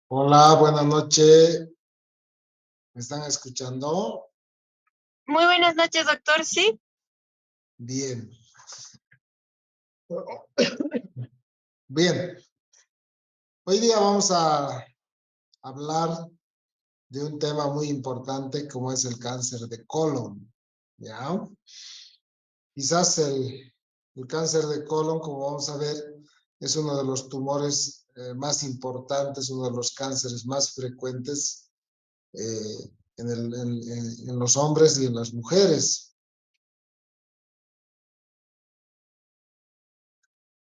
Hola, buenas noches. ¿Me están escuchando? Muy buenas noches, doctor. Sí, Bien. Bien. Hoy día vamos a hablar de un tema muy importante como es el cáncer de colon. ¿Ya? Quizás el cáncer de colon, como vamos a ver, es uno de los tumores más importantes, uno de los cánceres más frecuentes en los hombres y en las mujeres.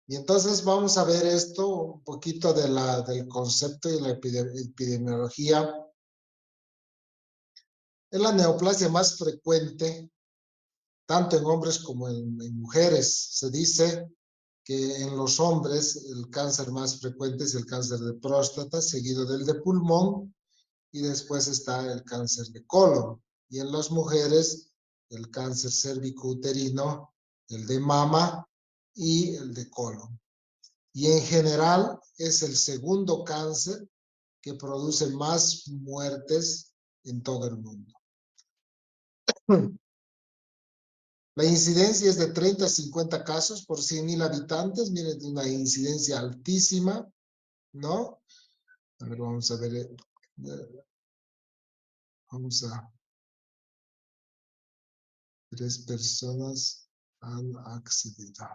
Y entonces vamos a ver esto, un poquito del concepto y la epidemiología. Es la neoplasia más frecuente, tanto en hombres como en mujeres. Se dice que en los hombres el cáncer más frecuente es el cáncer de próstata, seguido del de pulmón, y después está el cáncer de colon. Y en las mujeres, el cáncer cervicouterino, el de mama y el de colon. Y en general es el segundo cáncer que produce más muertes en todo el mundo. La incidencia es de 30 a 50 casos por 100,000 habitantes. Miren, una incidencia altísima, ¿no? A ver, vamos a ver. Vamos a... 3 personas han accedido.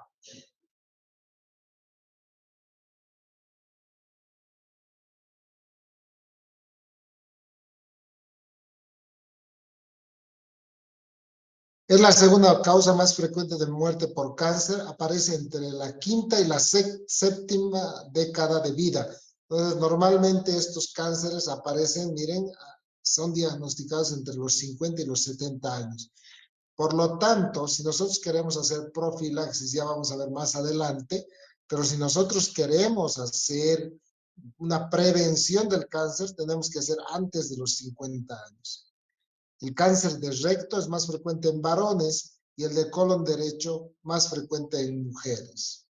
Es la segunda causa más frecuente de muerte por cáncer. Aparece entre la quinta y la séptima década de vida. Entonces, normalmente estos cánceres aparecen, miren, son diagnosticados entre los 50 y los 70 años. Por lo tanto, si nosotros queremos hacer profilaxis, ya vamos a ver más adelante, pero si nosotros queremos hacer una prevención del cáncer, tenemos que hacer antes de los 50 años. El cáncer de recto es más frecuente en varones y el de colon derecho más frecuente en mujeres.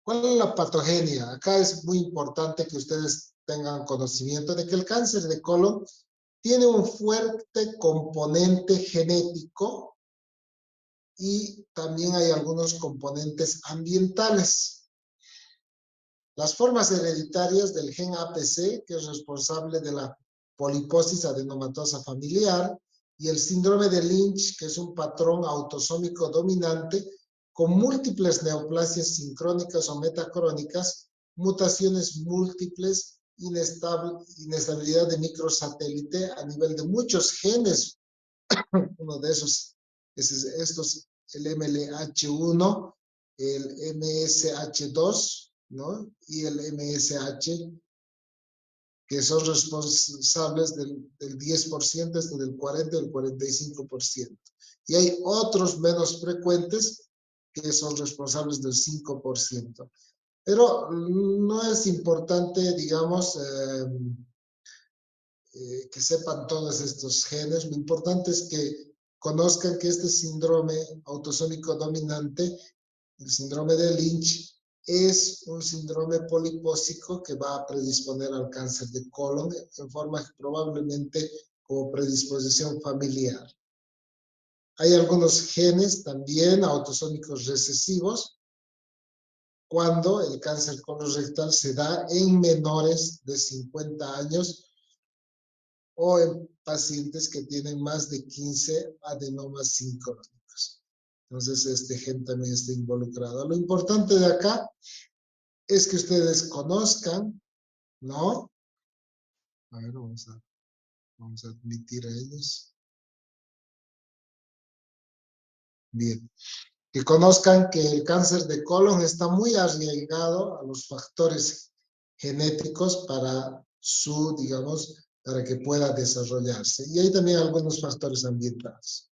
¿Cuál es la patogenia? Acá es muy importante que ustedes tengan conocimiento de que el cáncer de colon tiene un fuerte componente genético y también hay algunos componentes ambientales. Las formas hereditarias del gen APC, que es responsable de la poliposis adenomatosa familiar, y el síndrome de Lynch, que es un patrón autosómico dominante con múltiples neoplasias sincrónicas o metacrónicas, mutaciones múltiples, inestabilidad de microsatélite a nivel de muchos genes. Uno de esos es el MLH1, el MSH2, ¿no? Y el MSH, que son responsables del 10%, hasta del 40 o del 45%. Y hay otros menos frecuentes que son responsables del 5%. Pero no es importante, digamos, que sepan todos estos genes. Lo importante es que conozcan que este síndrome autosómico dominante, el síndrome de Lynch, es un síndrome polipósico que va a predisponer al cáncer de colon en forma probablemente como predisposición familiar. Hay algunos genes también autosómicos recesivos cuando el cáncer colorectal se da en menores de 50 años o en pacientes que tienen más de 15 adenomas sincrónicos. Entonces, este gen también está involucrado. Lo importante de acá es que ustedes conozcan, ¿no? A ver, vamos a admitir a ellos. Bien. Que conozcan que el cáncer de colon está muy arraigado a los factores genéticos para su, digamos, para que pueda desarrollarse. Y hay también algunos factores ambientales.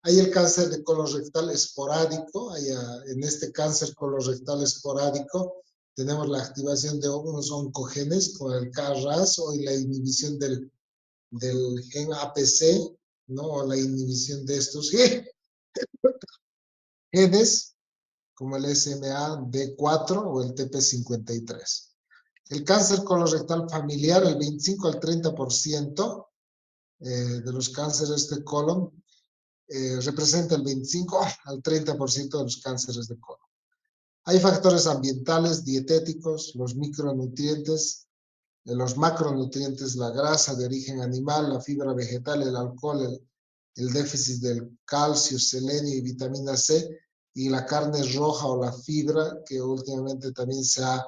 Hay el cáncer de colorectal esporádico. En este cáncer colorectal esporádico tenemos la activación de unos oncogenes con el KRAS o la inhibición del del gen APC, ¿no? O la inhibición de estos genes, como el SMAD4 o el TP53. El cáncer colorectal familiar, el 25 al 30% de los cánceres de colon, representa el 25 al 30% de los cánceres de colon. Hay factores ambientales, dietéticos, los micronutrientes, los macronutrientes, la grasa de origen animal, la fibra vegetal, el alcohol, el déficit del calcio, selenio y vitamina C, y la carne roja o la fibra, que últimamente también se ha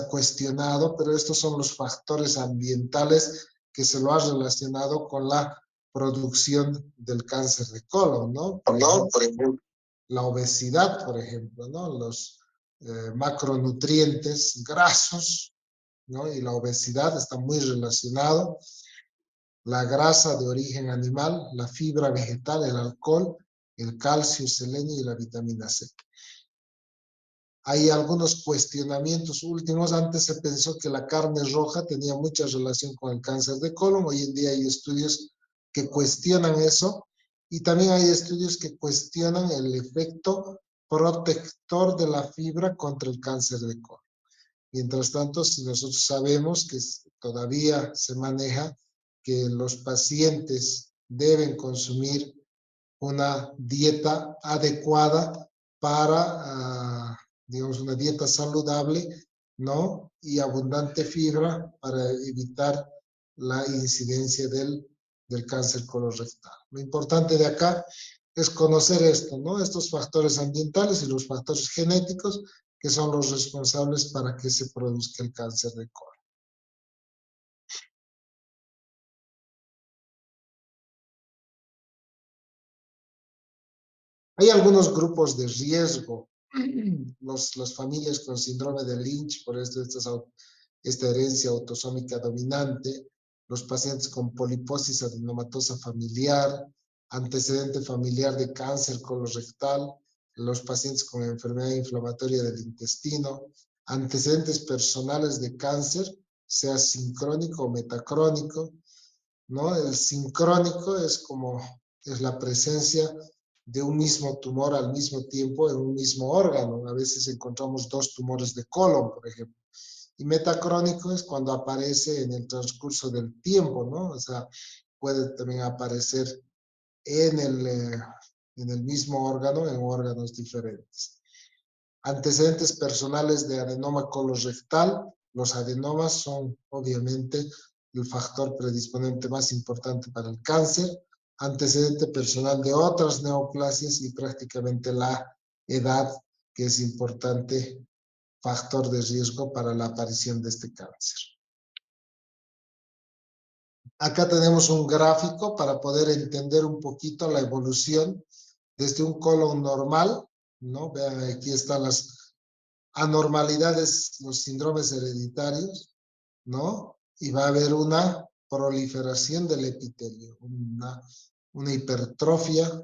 cuestionado, pero estos son los factores ambientales que se lo ha relacionado con la producción del cáncer de colon, ¿no? Por ejemplo, la obesidad, por ejemplo, ¿no? Los macronutrientes grasos, ¿no? Y la obesidad está muy relacionado. La grasa de origen animal, la fibra vegetal, el alcohol, el calcio, selenio y la vitamina C. Hay algunos cuestionamientos últimos. Antes se pensó que la carne roja tenía mucha relación con el cáncer de colon. Hoy en día hay estudios que cuestionan eso. Y también hay estudios que cuestionan el efecto protector de la fibra contra el cáncer de colon. Mientras tanto, si nosotros sabemos que todavía se maneja que los pacientes deben consumir una dieta adecuada para, digamos, una dieta saludable, ¿no? Y abundante fibra para evitar la incidencia del cáncer colorectal. Lo importante de acá es conocer esto, ¿no? Estos factores ambientales y los factores genéticos que son los responsables para que se produzca el cáncer de colon. Hay algunos grupos de riesgo, las familias con síndrome de Lynch, por esto esta herencia autosómica dominante, los pacientes con poliposis adenomatosa familiar, antecedente familiar de cáncer colorectal, los pacientes con enfermedad inflamatoria del intestino, antecedentes personales de cáncer, sea sincrónico o metacrónico, ¿no? El sincrónico es la presencia de un mismo tumor al mismo tiempo en un mismo órgano. A veces encontramos 2 tumores de colon, por ejemplo. Y metacrónico es cuando aparece en el transcurso del tiempo, ¿no? O sea, puede también aparecer en el mismo órgano, en órganos diferentes. Antecedentes personales de adenoma colorectal. Los adenomas son obviamente el factor predisponente más importante para el cáncer. Antecedente personal de otras neoplasias y prácticamente la edad, que es importante factor de riesgo para la aparición de este cáncer. Acá tenemos un gráfico para poder entender un poquito la evolución desde un colon normal, ¿no? Vean, aquí están las anormalidades, los síndromes hereditarios, ¿no? Y va a haber una proliferación del epitelio, una hipertrofia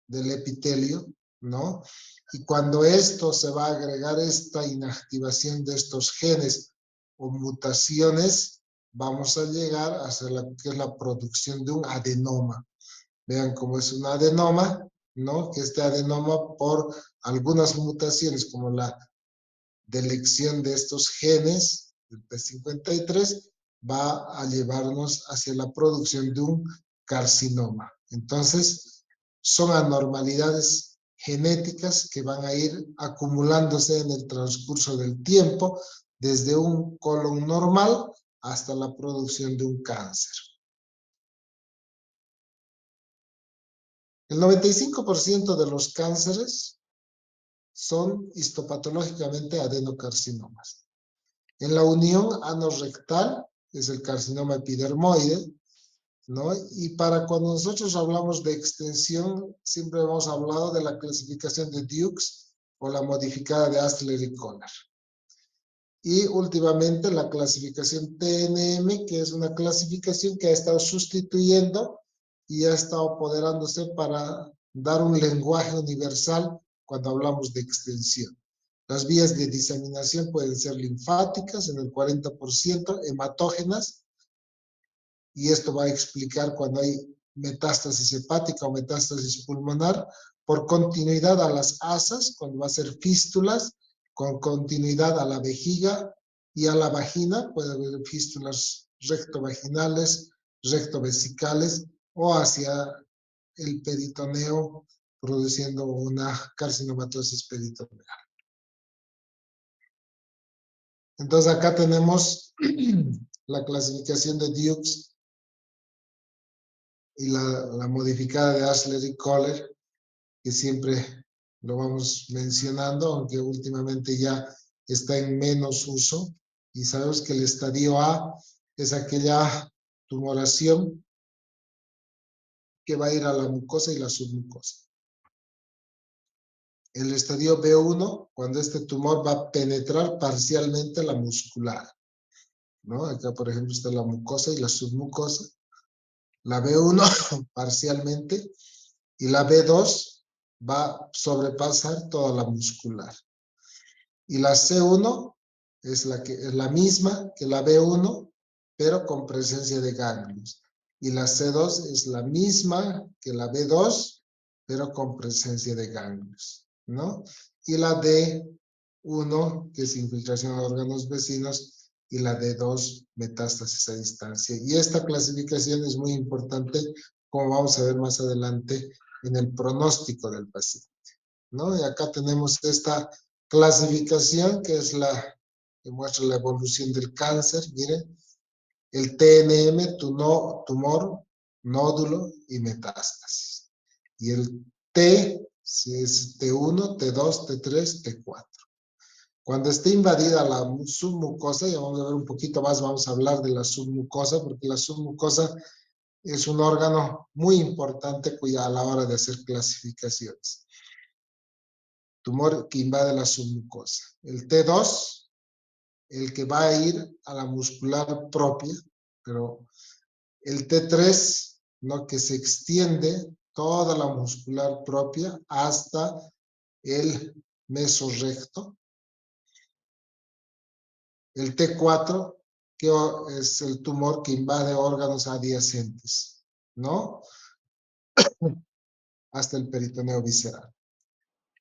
del epitelio, ¿no? Y cuando esto se va a agregar, esta inactivación de estos genes o mutaciones, vamos a llegar a hacer que es la producción de un adenoma. Vean cómo es un adenoma, ¿no? Que este adenoma, por algunas mutaciones como la delección de estos genes, el P53, va a llevarnos hacia la producción de un carcinoma. Entonces, son anormalidades genéticas que van a ir acumulándose en el transcurso del tiempo, desde un colon normal hasta la producción de un cáncer. El 95% de los cánceres son histopatológicamente adenocarcinomas. En la unión anorrectal es el carcinoma epidermoide, ¿no? Y para cuando nosotros hablamos de extensión, siempre hemos hablado de la clasificación de Dukes o la modificada de Astler y Kohler. Y últimamente la clasificación TNM, que es una clasificación que ha estado sustituyendo y ha estado apoderándose para dar un lenguaje universal cuando hablamos de extensión. Las vías de diseminación pueden ser linfáticas en el 40%, hematógenas y esto va a explicar cuando hay metástasis hepática o metástasis pulmonar, por continuidad a las asas, cuando va a ser fístulas, con continuidad a la vejiga y a la vagina, puede haber fístulas rectovaginales, rectovesicales o hacia el peritoneo, produciendo una carcinomatosis peritoneal. Entonces acá tenemos la clasificación de Dukes y la modificada de Ashler y Kohler, que siempre lo vamos mencionando, aunque últimamente ya está en menos uso. Y sabemos que el estadio A es aquella tumoración que va a ir a la mucosa y la submucosa. El estadio B1, cuando este tumor va a penetrar parcialmente la muscular, ¿no? Acá, por ejemplo, está la mucosa y la submucosa. La B1 parcialmente y la B2 va a sobrepasar toda la muscular. Y la C1 es la misma que la B1, pero con presencia de ganglios. Y la C2 es la misma que la B2, pero con presencia de ganglios, ¿no? Y la D1, que es infiltración a órganos vecinos, y la D2, metástasis a distancia. Y esta clasificación es muy importante, como vamos a ver más adelante, en el pronóstico del paciente, ¿no? Y acá tenemos esta clasificación que es la que muestra la evolución del cáncer. Miren, el TNM, tumor, nódulo y metástasis. Y el T es T1, T2, T3, T4. Cuando esté invadida la submucosa, ya vamos a ver un poquito más, vamos a hablar de la submucosa, porque la submucosa es un órgano muy importante a la hora de hacer clasificaciones. Tumor que invade la submucosa. El T2, el que va a ir a la muscular propia, pero el T3, ¿no? Que se extiende toda la muscular propia hasta el mesorrecto. El T4, que es el tumor que invade órganos adyacentes, ¿no? Hasta el peritoneo visceral.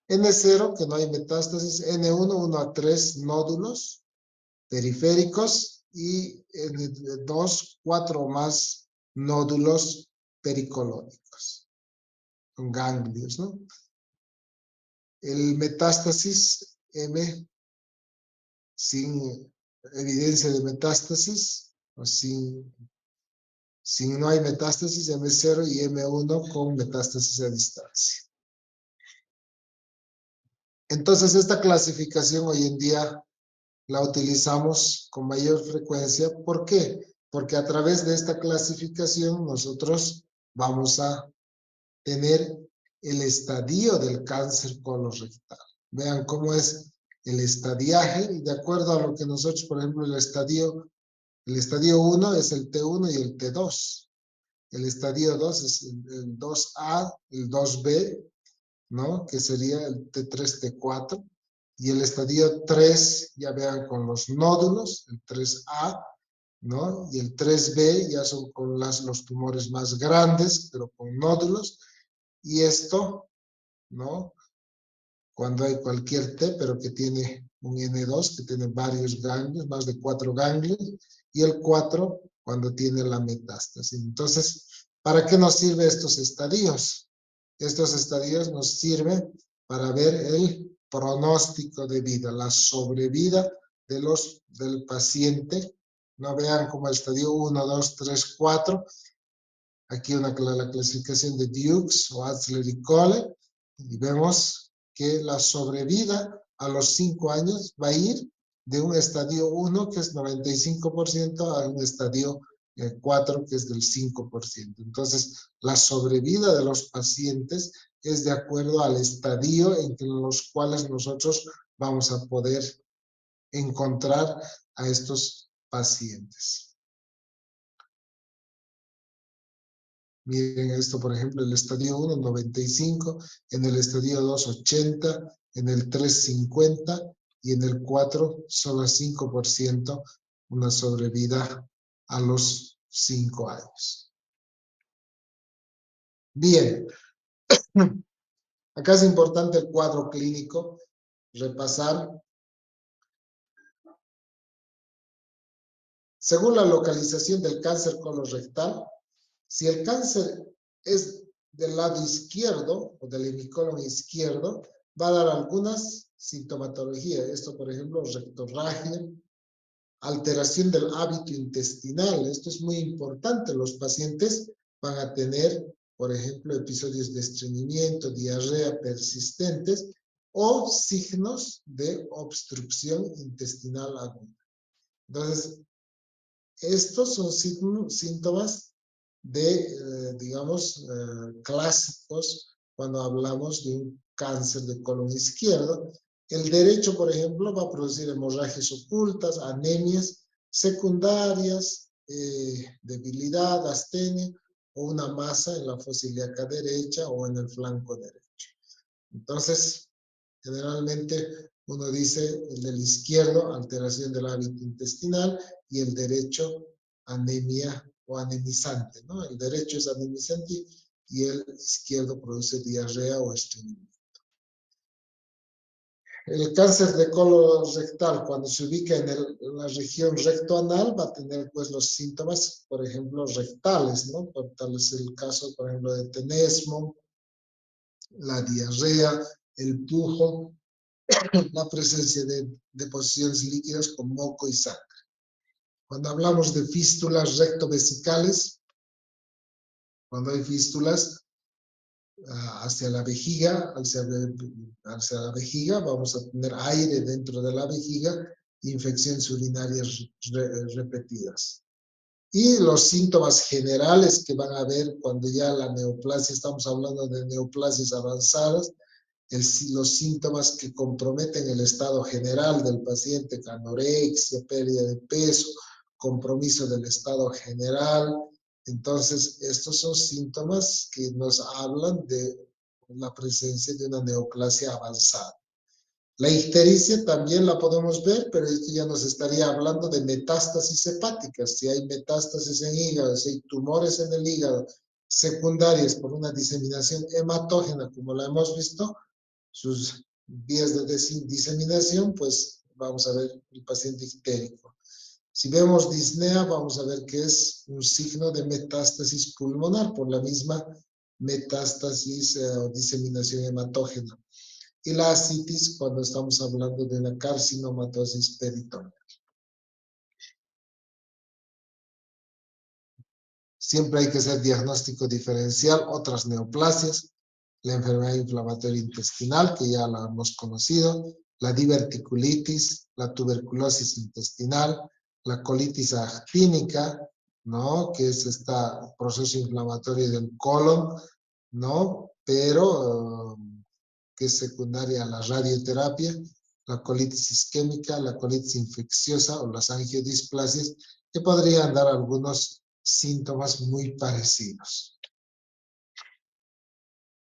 N0, que no hay metástasis. N1, 1 a 3 nódulos periféricos y N2, 4 o más nódulos pericolónicos, con ganglios, ¿no? El metástasis M, sin evidencia de metástasis, o no hay metástasis, M0 y M1 con metástasis a distancia. Entonces, esta clasificación hoy en día la utilizamos con mayor frecuencia. ¿Por qué? Porque a través de esta clasificación nosotros vamos a tener el estadio del cáncer colorectal. Vean cómo es el estadiaje, de acuerdo a lo que nosotros, por ejemplo, el estadio 1 es el T1 y el T2. El estadio 2 es el 2A, el 2B, ¿no? Que sería el T3, T4. Y el estadio 3, ya vean con los nódulos, el 3A, ¿no? Y el 3B ya son con los tumores más grandes, pero con nódulos. Y esto, ¿no? Cuando hay cualquier T, pero que tiene un N2, que tiene varios ganglios, más de 4 ganglios. Y el 4, cuando tiene la metástasis. Entonces, ¿para qué nos sirven estos estadios? Estos estadios nos sirven para ver el pronóstico de vida, la sobrevida del paciente. No vean como el estadio 1, 2, 3, 4. Aquí la clasificación de Dukes o Ashler y Kohler. Y vemos que la sobrevida a los 5 años va a ir de un estadio 1, que es 95%, a un estadio 4, que es del 5%. Entonces, la sobrevida de los pacientes es de acuerdo al estadio en los cuales nosotros vamos a poder encontrar a estos pacientes. Miren esto, por ejemplo, el estadio 1, 95, en el estadio 2, 80, en el 3, 50 y en el 4, solo 5% una sobrevida a los 5 años. Bien, acá es importante el cuadro clínico, repasar. Según la localización del cáncer colorectal, si el cáncer es del lado izquierdo o del hemicolon izquierdo, va a dar algunas sintomatologías. Esto, por ejemplo, rectorragia, alteración del hábito intestinal. Esto es muy importante. Los pacientes van a tener, por ejemplo, episodios de estreñimiento, diarrea persistentes o signos de obstrucción intestinal aguda. Entonces, estos son síntomas digamos, clásicos cuando hablamos de un cáncer de colon izquierdo. El derecho, por ejemplo, va a producir hemorragias ocultas, anemias secundarias, debilidad, astenia o una masa en la fosa ilíaca derecha o en el flanco derecho. Entonces, generalmente uno dice el del izquierdo, alteración del hábito intestinal, y el derecho, anemia o anemizante, ¿no? El derecho es anemizante y el izquierdo produce diarrea o estreñimiento. El cáncer de colon rectal, cuando se ubica en la región rectoanal, va a tener pues los síntomas, por ejemplo, rectales, ¿no? Tal es el caso, por ejemplo, de tenesmo, la diarrea, el pujo, la presencia de deposiciones líquidas con moco y sangre. Cuando hablamos de fístulas rectovesicales, cuando hay fístulas hacia la vejiga, hacia la vejiga, vamos a tener aire dentro de la vejiga, infecciones urinarias repetidas. Y los síntomas generales que van a haber cuando ya la neoplasia, estamos hablando de neoplasias avanzadas, los síntomas que comprometen el estado general del paciente, anorexia, pérdida de peso, compromiso del estado general. Entonces, estos son síntomas que nos hablan de la presencia de una neoplasia avanzada. La ictericia también la podemos ver, pero esto ya nos estaría hablando de metástasis hepáticas. Si hay metástasis en hígado, si hay tumores en el hígado secundarias por una diseminación hematógena, como la hemos visto, sus vías de diseminación, pues vamos a ver el paciente ictérico. Si vemos disnea, vamos a ver que es un signo de metástasis pulmonar por la misma metástasis o diseminación hematógena. Y la ascitis cuando estamos hablando de una carcinomatosis peritoneal. Siempre hay que hacer diagnóstico diferencial, otras neoplasias, la enfermedad inflamatoria intestinal, que ya la hemos conocido, la diverticulitis, la tuberculosis intestinal, la colitis actínica, ¿no? Que es este proceso inflamatorio del colon, ¿no? Pero que es secundaria a la radioterapia, la colitis isquémica, la colitis infecciosa o las angiodisplasias, que podrían dar algunos síntomas muy parecidos.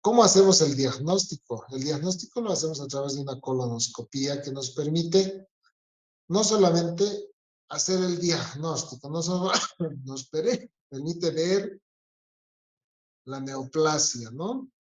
¿Cómo hacemos el diagnóstico? El diagnóstico lo hacemos a través de una colonoscopía que nos permite no solamente hacer el diagnóstico, no solo nos permite ver la neoplasia, ¿no?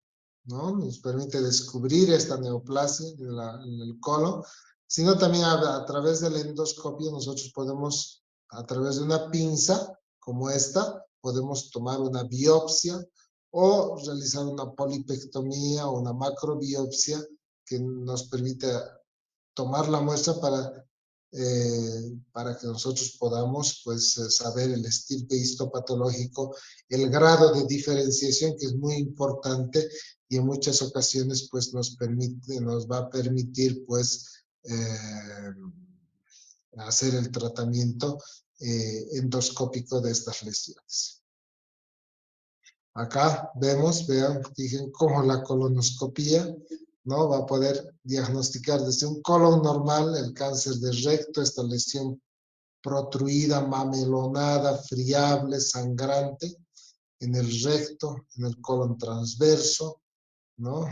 Nos permite descubrir esta neoplasia en el colon, sino también a través de la endoscopia nosotros podemos, a través de una pinza como esta, podemos tomar una biopsia o realizar una polipectomía o una macrobiopsia que nos permite tomar la muestra para que nosotros podamos pues, saber el estirpe histopatológico, el grado de diferenciación que es muy importante y en muchas ocasiones pues, nos va a permitir pues, hacer el tratamiento endoscópico de estas lesiones. Acá vemos, vean, fíjense cómo la colonoscopía, ¿no? Va a poder diagnosticar desde un colon normal el cáncer de recto, esta lesión protruida, mamelonada, friable, sangrante, en el recto, en el colon transverso, ¿no?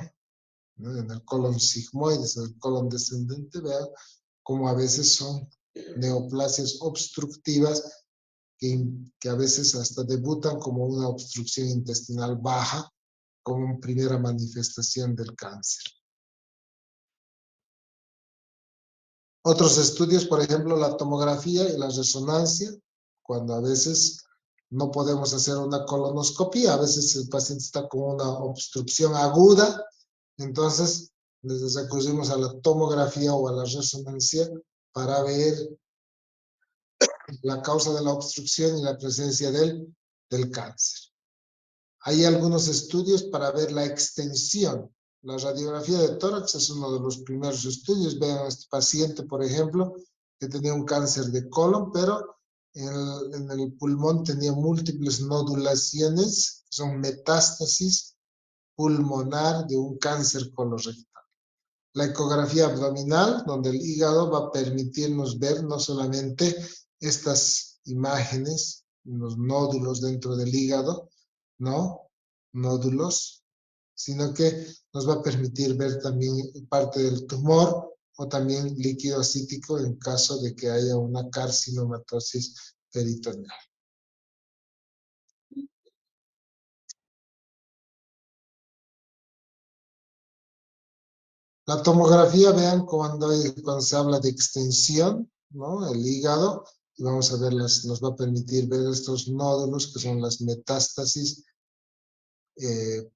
En el colon sigmoides, en el colon descendente, vean cómo a veces son neoplasias obstructivas que a veces hasta debutan como una obstrucción intestinal baja, como primera manifestación del cáncer. Otros estudios, por ejemplo, la tomografía y la resonancia, cuando a veces no podemos hacer una colonoscopía, a veces el paciente está con una obstrucción aguda, entonces les recurrimos a la tomografía o a la resonancia para ver la causa de la obstrucción y la presencia del cáncer. Hay algunos estudios para ver la extensión. La radiografía de tórax es uno de los primeros estudios. Vean a este paciente, por ejemplo, que tenía un cáncer de colon, pero en el pulmón tenía múltiples nodulaciones, son metástasis pulmonar de un cáncer colorectal. La ecografía abdominal, donde el hígado va a permitirnos ver no solamente estas imágenes, los nódulos dentro del hígado, ¿no? Nódulos, sino que nos va a permitir ver también parte del tumor o también líquido acítico en caso de que haya una carcinomatosis peritoneal. La tomografía, vean cuando se habla de extensión, ¿no? El hígado, y vamos a ver, nos va a permitir ver estos nódulos que son las metástasis, del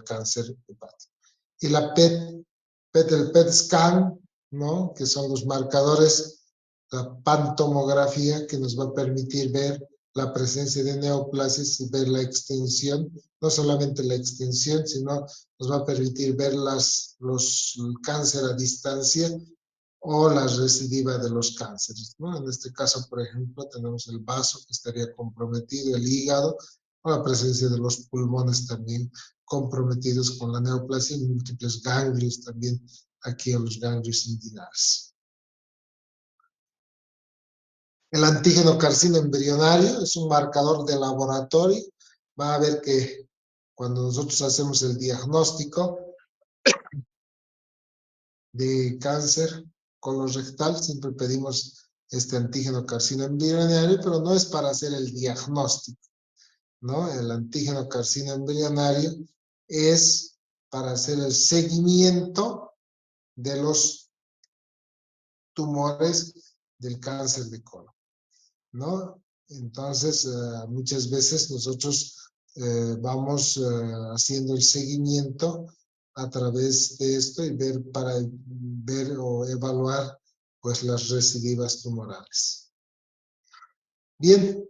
cáncer hepático. Y la el PET scan, ¿no? Que son los marcadores, la pantomografía, que nos va a permitir ver la presencia de neoplasias y ver la extensión, no solamente la extensión, sino nos va a permitir ver el cáncer a distancia o la recidiva de los cánceres, ¿no? En este caso, por ejemplo, tenemos el vaso que estaría comprometido, el hígado, o la presencia de los pulmones también comprometidos con la neoplasia y múltiples ganglios también aquí en los ganglios inguinales. El antígeno carcino embrionario es un marcador de laboratorio. Va a ver que cuando nosotros hacemos el diagnóstico de cáncer colorectal, siempre pedimos este antígeno carcino embrionario, pero no es para hacer el diagnóstico, ¿no? El antígeno carcino embrionario es para hacer el seguimiento de los tumores del cáncer de colon, ¿no? Entonces, muchas veces nosotros vamos haciendo el seguimiento a través de esto y para ver o evaluar pues las recidivas tumorales. Bien,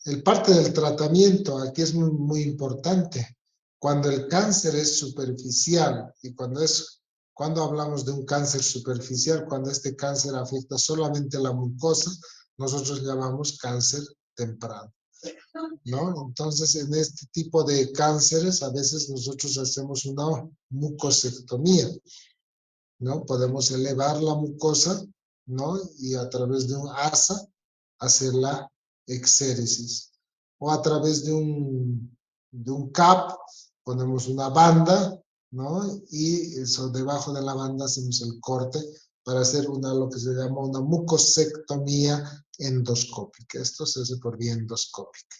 el parte del tratamiento aquí es muy, muy importante. Cuando el cáncer es superficial y cuando hablamos de un cáncer superficial, cuando este cáncer afecta solamente la mucosa, nosotros llamamos cáncer temprano, ¿no? Entonces, en este tipo de cánceres, a veces nosotros hacemos una mucosectomía, ¿no? Podemos elevar la mucosa, ¿no? Y a través de un asa hacer la exéresis. O a través de un CAP ponemos una banda, ¿no? Y eso, debajo de la banda hacemos el corte para hacer lo que se llama una mucosectomía endoscópica. Esto se hace por vía endoscópica.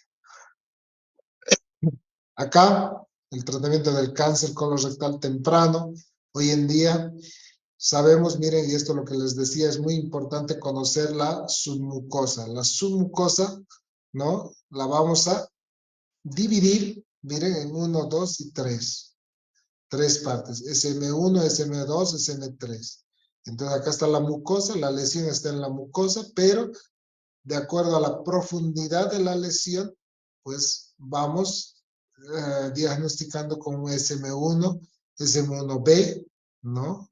Acá, el tratamiento del cáncer colorectal temprano, hoy en día sabemos, miren, y esto lo que les decía, es muy importante conocer la submucosa. La submucosa, ¿no? La vamos a dividir, miren, en 1, 2 y 3. 3 partes, SM1, SM2, SM3. Entonces acá está la mucosa, la lesión está en la mucosa, pero de acuerdo a la profundidad de la lesión, pues vamos diagnosticando con SM1, SM1B, ¿no?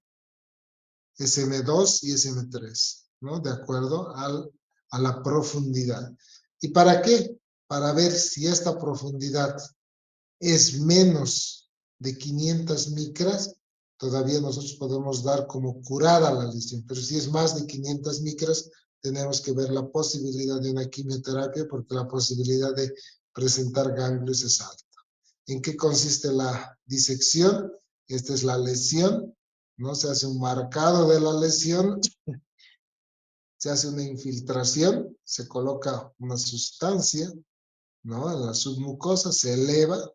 SM2 y SM3, ¿no? De acuerdo a la profundidad. ¿Y para qué? Para ver si esta profundidad es menos de 500 micras, todavía nosotros podemos dar como curada la lesión, pero si es más de 500 micras, tenemos que ver la posibilidad de una quimioterapia porque la posibilidad de presentar ganglios es alta. ¿En qué consiste la disección? Esta es la lesión, ¿no? Se hace un marcado de la lesión se hace una infiltración, se coloca una sustancia, ¿no? En la submucosa, se eleva,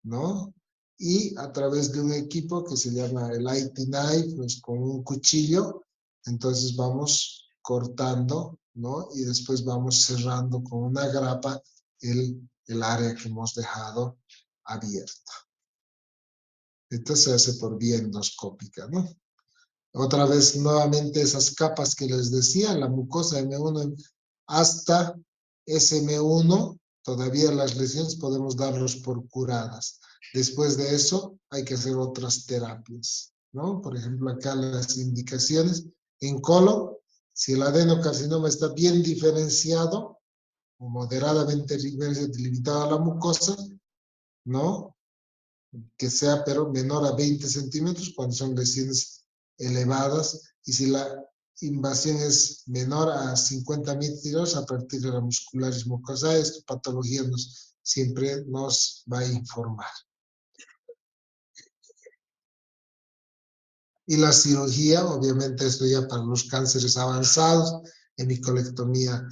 ¿no? Y a través de un equipo que se llama el IT knife, pues con un cuchillo, entonces vamos cortando, ¿no? Y después vamos cerrando con una grapa el área que hemos dejado abierta. Esto se hace por vía endoscópica, ¿no? Otra vez, nuevamente, esas capas que les decía, la mucosa M1 hasta SM1, todavía las lesiones podemos darlos por curadas. Después de eso, hay que hacer otras terapias, ¿no? Por ejemplo, acá las indicaciones en colon, si el adenocarcinoma está bien diferenciado o moderadamente limitado a la mucosa, ¿no? Que sea pero menor a 20 centímetros cuando son lesiones elevadas, y si la invasión es menor a 50 milímetros a partir de la muscularis mucosae, esta patología siempre nos va a informar. Y la cirugía, obviamente esto ya para los cánceres avanzados, hemicolectomía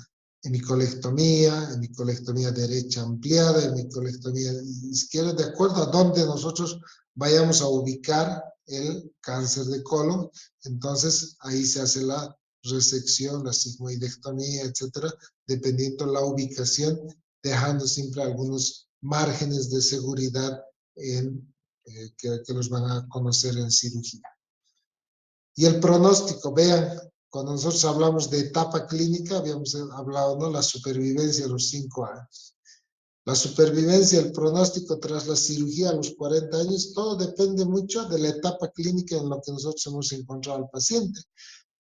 derecha ampliada, hemicolectomía izquierda, de acuerdo a donde nosotros vayamos a ubicar el cáncer de colon. Entonces ahí se hace la resección, la sigmoidectomía, etcétera, dependiendo la ubicación, dejando siempre algunos márgenes de seguridad que los van a conocer en cirugía. Y el pronóstico, vean, cuando nosotros hablamos de etapa clínica, habíamos hablado, ¿no? La supervivencia a los 5 años. La supervivencia, el pronóstico tras la cirugía a los 40 años, todo depende mucho de la etapa clínica en la que nosotros hemos encontrado al paciente.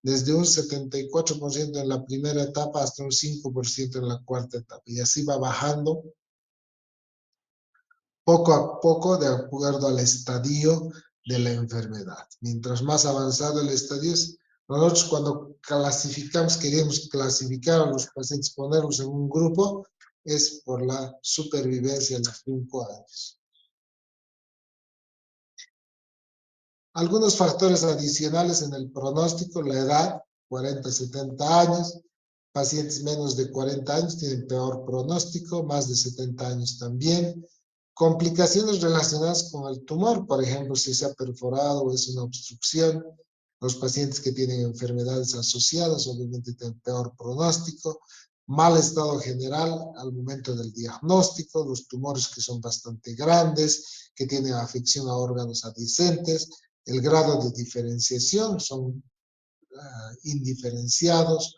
Desde un 74% en la primera etapa hasta un 5% en la cuarta etapa. Y así va bajando poco a poco de acuerdo al estadio de la enfermedad. Mientras más avanzado el estadio es, nosotros cuando clasificamos, queremos clasificar a los pacientes, ponerlos en un grupo, es por la supervivencia en los 5 años. Algunos factores adicionales en el pronóstico, la edad, 40, 70 años, pacientes menos de 40 años tienen peor pronóstico, más de 70 años también. Complicaciones relacionadas con el tumor, por ejemplo, si se ha perforado o es una obstrucción. Los pacientes que tienen enfermedades asociadas obviamente tienen peor pronóstico. Mal estado general al momento del diagnóstico, los tumores que son bastante grandes, que tienen afección a órganos adyacentes, el grado de diferenciación, son indiferenciados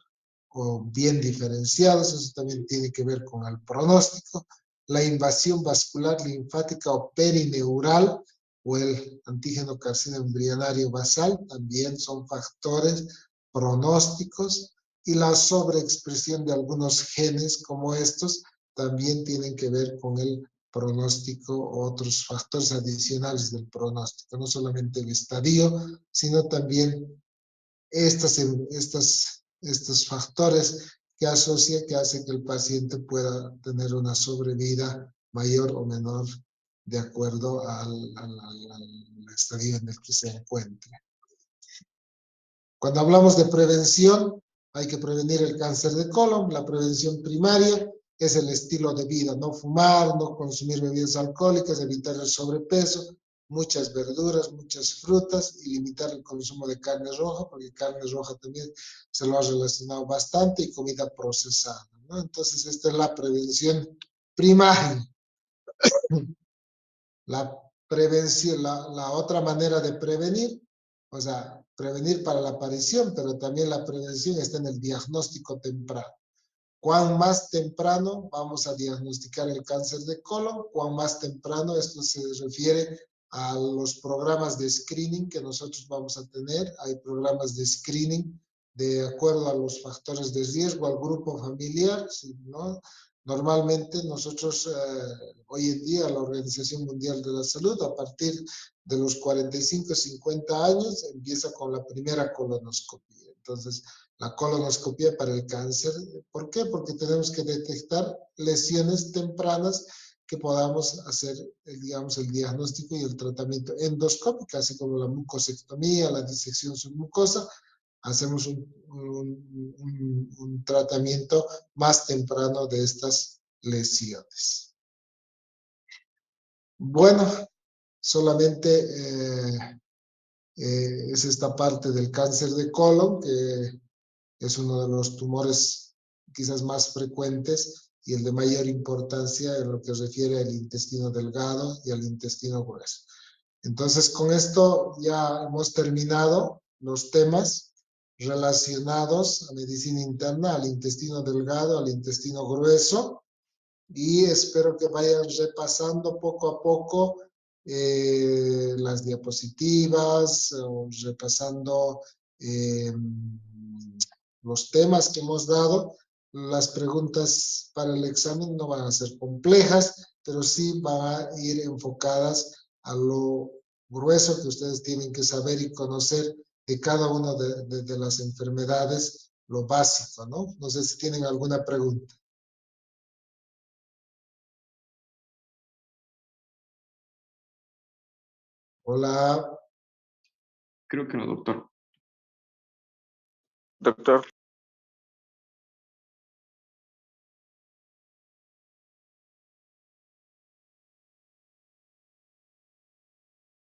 o bien diferenciados, eso también tiene que ver con el pronóstico. La invasión vascular linfática o perineural o el antígeno carcino embrionario basal también son factores pronósticos, y la sobreexpresión de algunos genes como estos también tienen que ver con el pronóstico o otros factores adicionales del pronóstico, no solamente el estadio, sino también estos factores que asocia, que hace que el paciente pueda tener una sobrevida mayor o menor de acuerdo al estadio en el que se encuentre. Cuando hablamos de prevención, hay que prevenir el cáncer de colon. La prevención primaria es el estilo de vida, no fumar, no consumir bebidas alcohólicas, evitar el sobrepeso, muchas verduras, muchas frutas y limitar el consumo de carne roja, porque carne roja también se lo ha relacionado bastante, y comida procesada, ¿no? Entonces, esta es la prevención primaria. La prevención, la otra manera de prevenir, o sea, prevenir para la aparición, pero también la prevención está en el diagnóstico temprano. Cuán más temprano vamos a diagnosticar el cáncer de colon, cuán más temprano, esto se refiere a los programas de screening que nosotros vamos a tener. Hay programas de screening de acuerdo a los factores de riesgo, al grupo familiar, ¿no? Normalmente nosotros, hoy en día, la Organización Mundial de la Salud, a partir de los 45, 50 años, empieza con la primera colonoscopia. Entonces, la colonoscopia para el cáncer, ¿por qué? Porque tenemos que detectar lesiones tempranas que podamos hacer, digamos, el diagnóstico y el tratamiento endoscópico, así como la mucosectomía, la disección submucosa, hacemos un tratamiento más temprano de estas lesiones. Bueno, solamente es esta parte del cáncer de colon, que es uno de los tumores quizás más frecuentes y el de mayor importancia en lo que refiere al intestino delgado y al intestino grueso. Entonces, con esto ya hemos terminado los temas relacionados a medicina interna, al intestino delgado, al intestino grueso, y espero que vayan repasando poco a poco las diapositivas, o repasando los temas que hemos dado. Las preguntas para el examen no van a ser complejas, pero sí van a ir enfocadas a lo grueso que ustedes tienen que saber y conocer de cada una de las enfermedades, lo básico, ¿no? No sé si tienen alguna pregunta. Hola. Creo que no, doctor. Doctor,